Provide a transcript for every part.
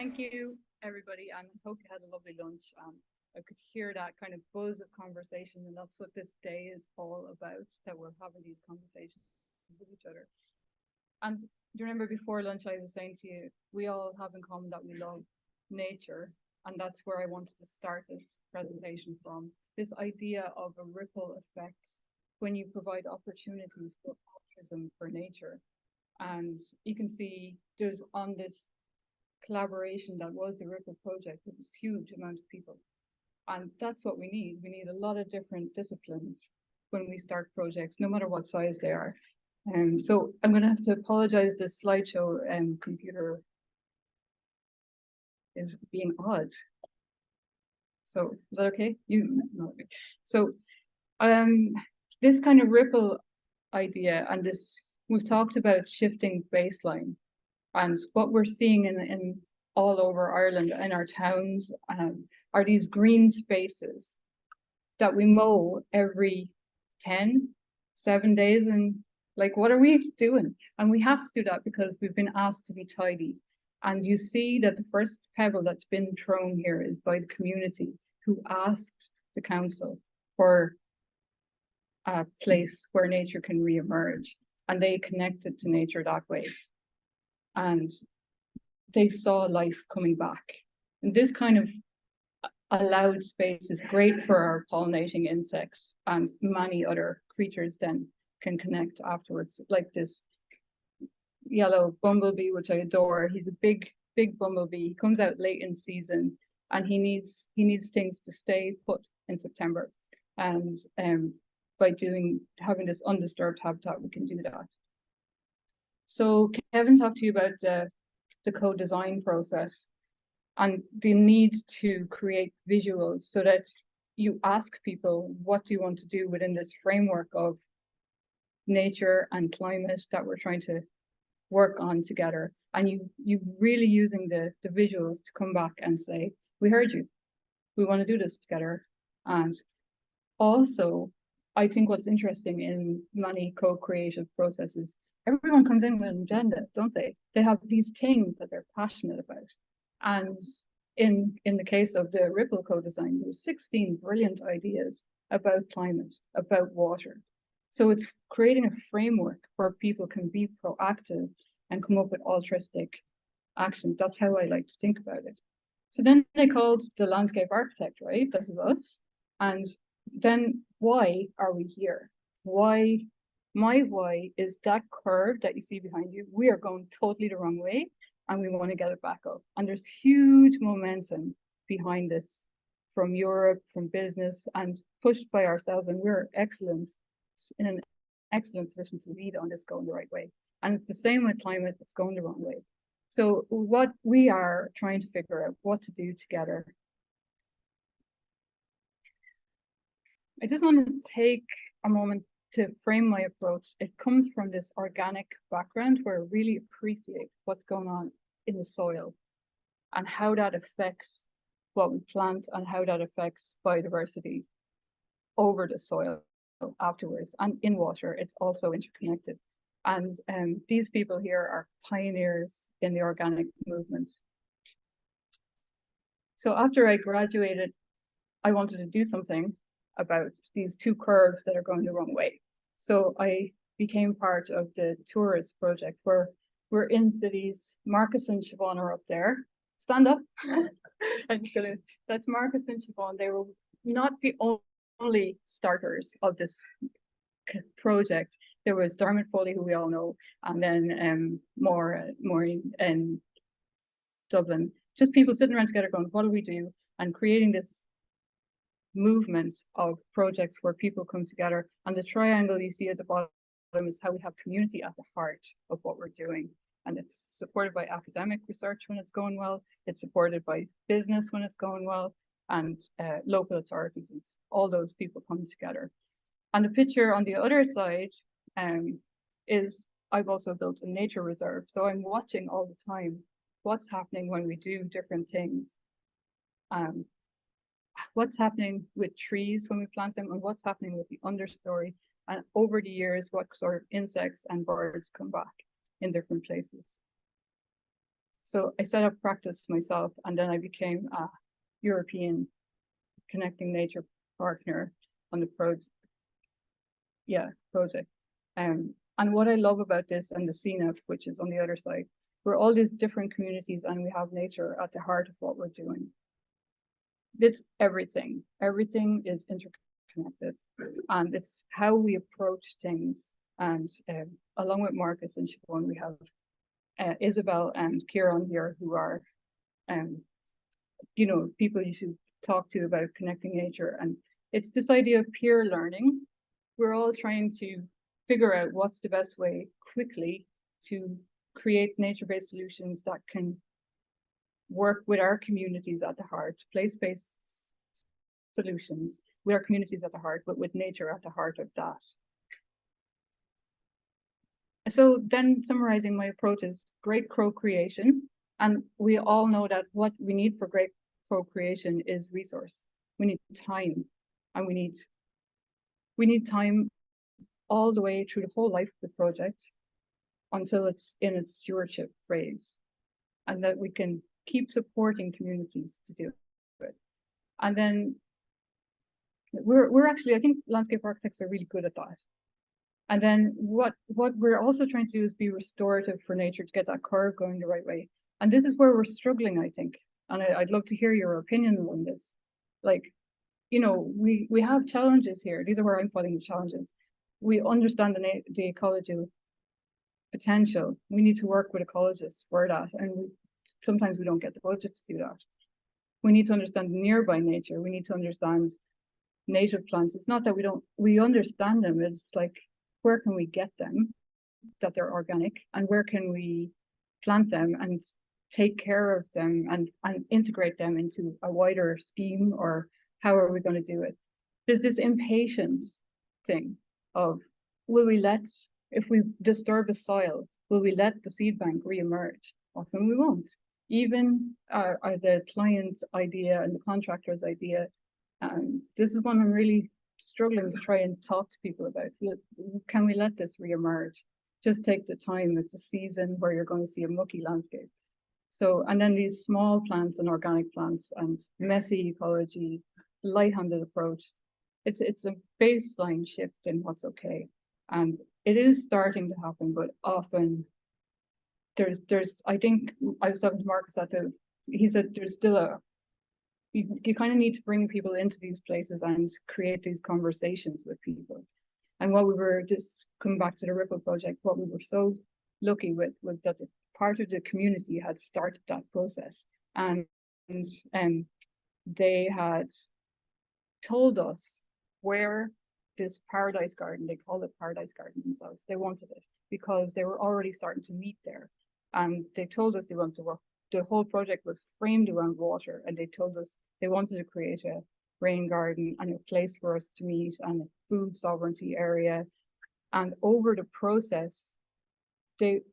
Thank you, everybody, and I hope you had a lovely lunch. I could hear that kind of buzz of conversation, and that's what this day is all about, that we're having these conversations with each other. And do you remember before lunch I was saying to you, we all have in common that we love nature, and that's where I wanted to start this presentation from. This idea of a ripple effect when you provide opportunities for altruism for nature. And you can see there's on this collaboration that was the Ripple project with this huge amount of people. And that's what we need. We need a lot of different disciplines when we start projects, no matter what size they are. So I'm going to have to apologize. The slideshow computer is being odd. So is that okay? No. So this kind of ripple idea, and this, we've talked about shifting baseline, and what we're seeing in all over Ireland in our towns are these green spaces that we mow every 7 days. And like, what are we doing? And we have to do that because we've been asked to be tidy. And you see that the first pebble that's been thrown here is by the community who asked the council for a place where nature can re-emerge. And they connected to nature that way. And they saw life coming back. And this kind of allowed space is great for our pollinating insects, and many other creatures then can connect afterwards, like this yellow bumblebee, which I adore. He's a big bumblebee. He comes out late in season, and he needs things to stay put in September. And by having this undisturbed habitat, we can do that. So Kevin talked to you about the co-design process and the need to create visuals so that you ask people, what do you want to do within this framework of nature and climate that we're trying to work on together? And you really using the visuals to come back and say, we heard you, we want to do this together. And also, I think what's interesting in many co-creative processes, everyone comes in with an agenda, don't they? They have these things that they're passionate about. And in the case of the Ripple co-design, there were 16 brilliant ideas about climate, about water. So it's creating a framework where people can be proactive and come up with altruistic actions. That's how I like to think about it. So then they called the landscape architect, right? This is us. And then why are we here? Why? My why is that curve that you see behind you. We are going totally the wrong way, and we want to get it back up. And there's huge momentum behind this from Europe, from business, and pushed by ourselves. And we're in an excellent position to lead on this going the right way. And it's the same with climate, it's going the wrong way. So what we are trying to figure out what to do together. I just want to take a moment to frame my approach. It comes from this organic background where I really appreciate what's going on in the soil and how that affects what we plant and how that affects biodiversity over the soil afterwards. And in water, it's also interconnected. And these people here are pioneers in the organic movements. So after I graduated, I wanted to do something about these two curves that are going the wrong way. So I became part of the tourist project where we're in cities. Marcus and Siobhan are up there. Stand up. That's Marcus and Siobhan. They will not be only starters of this project. There was Dermot Foley, who we all know, and then Maureen in Dublin. Just people sitting around together going, what do we do? And creating this movement of projects where people come together. And the triangle you see at the bottom is how we have community at the heart of what we're doing. And it's supported by academic research when it's going well. It's supported by business when it's going well, and local authorities. And all those people come together. And the picture on the other side is I've also built a nature reserve. So I'm watching all the time what's happening when we do different things. What's happening with trees when we plant them, and what's happening with the understory. And over the years, what sort of insects and birds come back in different places. So I set up practice myself, and then I became a European Connecting Nature partner on the project. And what I love about this and the CNF, which is on the other side, we're all these different communities and we have nature at the heart of what we're doing. It's everything. Everything is interconnected, and it's how we approach things. And along with Marcus and Siobhan, we have Isabel and Kieran here, who are, people you should talk to about connecting nature. And it's this idea of peer learning. We're all trying to figure out what's the best way quickly to create nature-based solutions that can work with our communities at the heart, place-based solutions with our communities at the heart, but with nature at the heart of that. So then summarizing my approach is great co-creation. And we all know that what we need for great co-creation is resource. We need time, and we need time all the way through the whole life of the project until it's in its stewardship phase, and that we can keep supporting communities to do it. And then we're actually, I think landscape architects are really good at that. And then what we're also trying to do is be restorative for nature to get that curve going the right way. And this is where we're struggling, I think. And I'd love to hear your opinion on this. Like, we have challenges here. These are where I'm finding the challenges. We understand the ecological potential. We need to work with ecologists for that. And sometimes we don't get the budget to do that. We need to understand nearby nature. We need to understand native plants. It's not that we understand them. It's like, where can we get them that they're organic, and where can we plant them and take care of them and integrate them into a wider scheme, or how are we going to do it? There's this impatience thing of, if we disturb a soil, will we let the seed bank re-emerge? Often we won't. Even the client's idea and the contractor's idea, this is one I'm really struggling to try and talk to people about. Can we let this re-emerge? Just take the time. It's a season where you're going to see a mucky landscape. So, and then these small plants and organic plants and messy ecology, light-handed approach. It's a baseline shift in what's okay. And it is starting to happen, but often I think I was talking to Marcus he said there's still you kind of need to bring people into these places and create these conversations with people. And what we were, just coming back to the Ripple project, what we were so lucky with was that part of the community had started that process, and they had told us where this paradise garden, they called it paradise garden themselves, they wanted it because they were already starting to meet there. And they told us they wanted to work. The whole project was framed around water, and they told us they wanted to create a rain garden and a place for us to meet and a food sovereignty area. And over the process,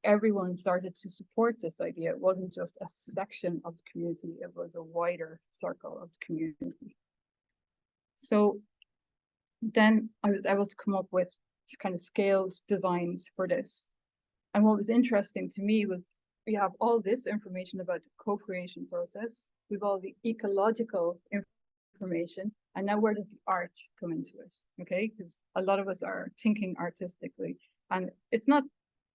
everyone started to support this idea. It wasn't just a section of the community, it was a wider circle of the community. So then I was able to come up with kind of scaled designs for this. And what was interesting to me was we have all this information about the co-creation process. We've all the ecological information. And now where does the art come into it? Okay, because a lot of us are thinking artistically. And it's not,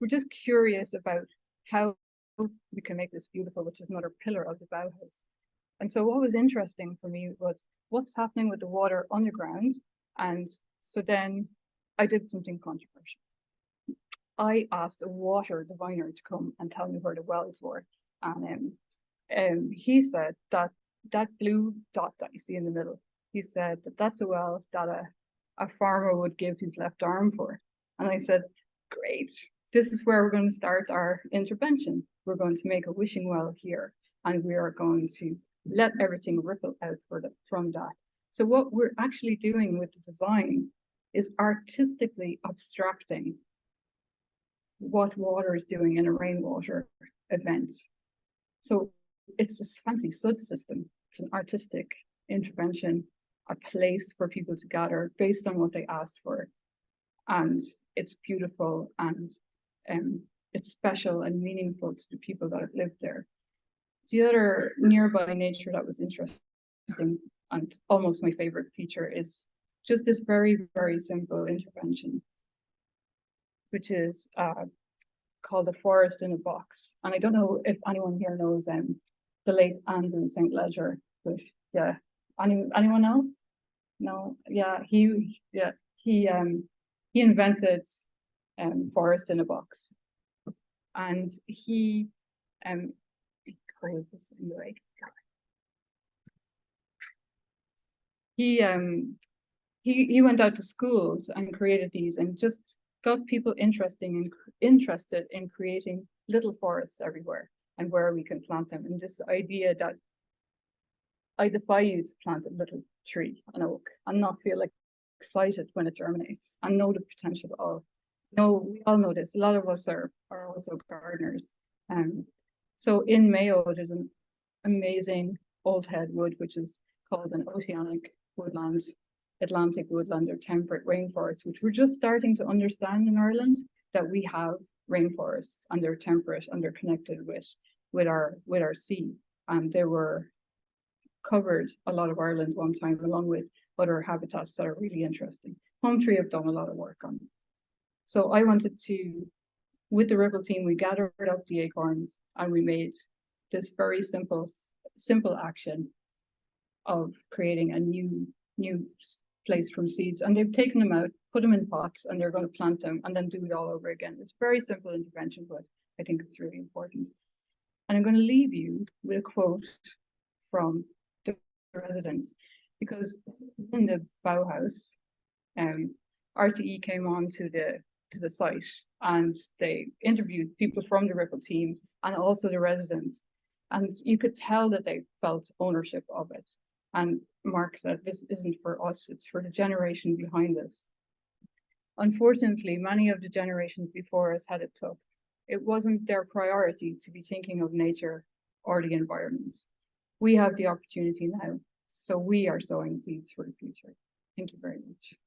we're just curious about how we can make this beautiful, which is another pillar of the Bauhaus. And so what was interesting for me was what's happening with the water underground. And so then I did something controversial. I asked a water diviner to come and tell me where the wells were. And he said that blue dot that you see in the middle, he said that that's a well that a farmer would give his left arm for. And I said, great, this is where we're going to start our intervention. We're going to make a wishing well here, and we are going to let everything ripple out from that. So what we're actually doing with the design is artistically abstracting what water is doing in a rainwater event. So it's this fancy SUD system. It's an artistic intervention, a place for people to gather based on what they asked for. And it's beautiful, and it's special and meaningful to the people that have lived there. The other nearby nature that was interesting and almost my favorite feature is just this very, very simple intervention, which is called the forest in a box. And I don't know if anyone here knows the late Andrew St. Ledger, but yeah, anyone else? No, yeah, he invented forest in a box, and he where is this in the way? He went out to schools and created these and just got people interested in creating little forests everywhere and where we can plant them. And this idea that I defy you to plant a little tree, an oak, and not feel like excited when it germinates and know the potential of. No, we all know this. A lot of us are also gardeners. So in Mayo, there's an amazing old head wood, which is called an oceanic woodland, Atlantic woodland, or temperate rainforest, which we're just starting to understand in Ireland, that we have rainforests and they're temperate and they're connected with our sea. And they were covered a lot of Ireland one time, along with other habitats that are really interesting. Home Tree have done a lot of work on it. So I wanted to, with the Ripple team, we gathered up the acorns and we made this very simple action of creating a new place from seeds. And they've taken them out, put them in pots, and they're going to plant them and then do it all over again. It's a very simple intervention, but I think it's really important. And I'm going to leave you with a quote from the residents, because in the Bauhaus, RTE came on to the site and they interviewed people from the Ripple team and also the residents, and you could tell that they felt ownership of it. And Mark said, this isn't for us, it's for the generation behind us. Unfortunately, many of the generations before us had it tough. It wasn't their priority to be thinking of nature or the environment. We have the opportunity now, so we are sowing seeds for the future. Thank you very much.